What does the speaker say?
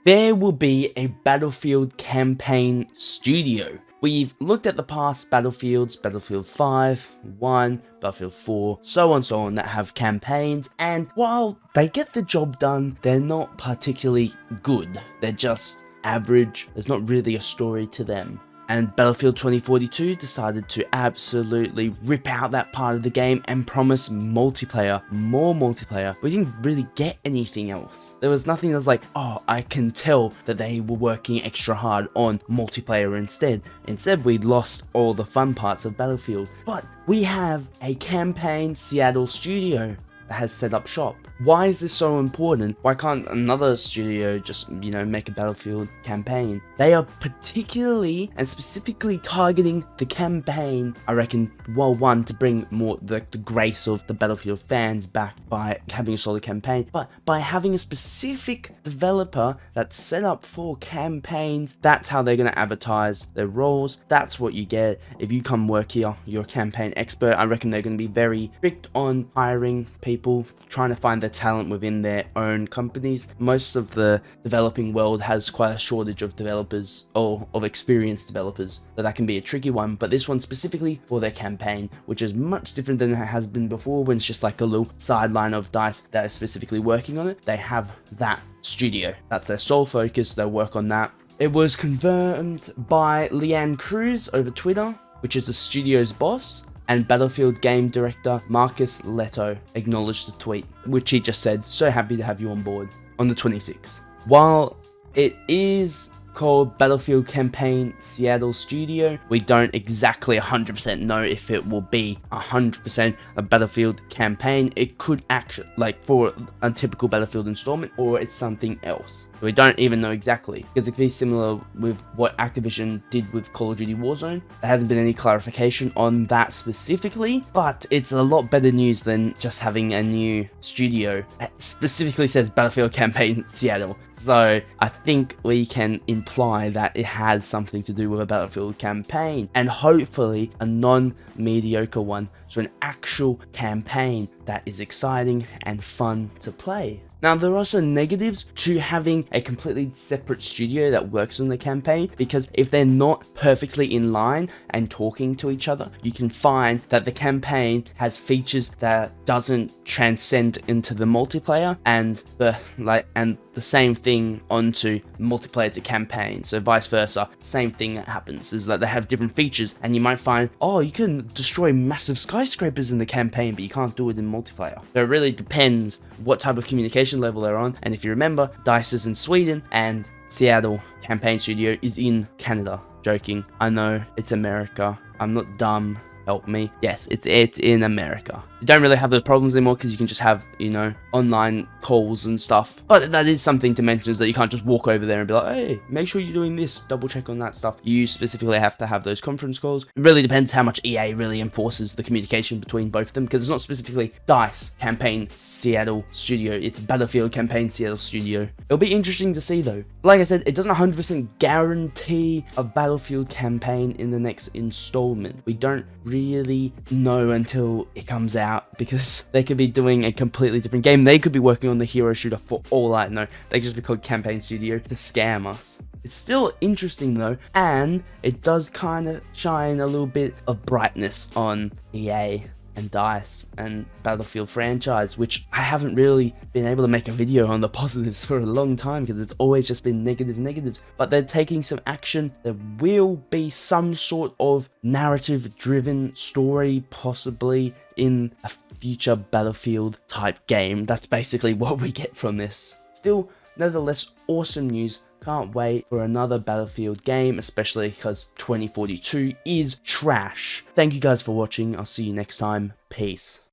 there will be a Battlefield campaign studio. We've looked at the past Battlefields, Battlefield 5, 1, Battlefield 4, so on, that have campaigns, and while they get the job done, they're not particularly good. They're just average. There's not really a story to them. And Battlefield 2042 decided to absolutely rip out that part of the game and promise multiplayer, more multiplayer. We didn't really get anything else. There was nothing that was like, oh, I can tell that they were working extra hard on multiplayer instead. Instead, we lost all the fun parts of Battlefield. But we have a campaign Seattle studio that has set up shop. Why is this so important? Why can't another studio just, make a Battlefield campaign? They are particularly and specifically targeting the campaign, I reckon, well, one, to bring more the grace of the Battlefield fans back by having a solid campaign, but by having a specific developer that's set up for campaigns. That's how they're going to advertise their roles. That's what you get. If you come work here, you're a campaign expert. I reckon they're going to be very strict on hiring people, trying to find the talent within their own companies. Most of the developing world has quite a shortage of developers or of experienced developers, so that can be a tricky one. But this one specifically for their campaign, which is much different than it has been before, when it's just like a little sideline of DICE that is specifically working on it. They have that studio. That's their sole focus. They'll work on that. It was confirmed by Leanne Cruz over Twitter, which is the studio's boss. And Battlefield game director Marcus Leto acknowledged the tweet, which he just said, "So happy to have you on board," on the 26th. While it is called Battlefield Campaign Seattle Studio, we don't exactly 100% know if it will be 100% a Battlefield campaign. It could actually, like for a typical Battlefield installment, or it's something else. We don't even know exactly, because it could be similar with what Activision did with Call of Duty Warzone. There hasn't been any clarification on that specifically, but it's a lot better news than just having a new studio that specifically says Battlefield Campaign Seattle. So I think we can imply that it has something to do with a Battlefield campaign, and hopefully a non-mediocre one, so an actual campaign that is exciting and fun to play. Now, there are also negatives to having a completely separate studio that works on the campaign, because if they're not perfectly in line and talking to each other, you can find that the campaign has features that doesn't transcend into the multiplayer, and the same thing onto multiplayer to campaign. So vice versa, same thing that happens is that they have different features, and you might find, oh, you can destroy massive skyscrapers in the campaign, but you can't do it in multiplayer. So it really depends what type of communication level they're on. And if you remember, DICE is in Sweden and Seattle Campaign Studio is in Canada. Joking, I know it's America. I'm not dumb. Help me. Yes, it's in America. You don't really have those problems anymore because you can just have, online calls and stuff. But that is something to mention, is that you can't just walk over there and be like, hey, make sure you're doing this, double check on that stuff. You specifically have to have those conference calls. It really depends how much EA really enforces the communication between both of them, because it's not specifically DICE Campaign Seattle Studio, it's Battlefield Campaign Seattle Studio. It'll be interesting to see though. Like I said, it doesn't 100% guarantee a Battlefield campaign in the next installment. We don't really know until it comes out, because they could be doing a completely different game. They could be working on the hero shooter for all I know. They could just be called Campaign Studio to scam us. It's still interesting though, and it does kind of shine a little bit of brightness on EA and DICE and Battlefield franchise, which I haven't really been able to make a video on the positives for a long time, because it's always just been negatives. But they're taking some action. There will be some sort of narrative driven story possibly in a future Battlefield type game. That's basically what we get from this. Still, nevertheless, awesome news. Can't wait for another Battlefield game, especially because 2042 is trash. Thank you guys for watching. I'll see you next time. Peace.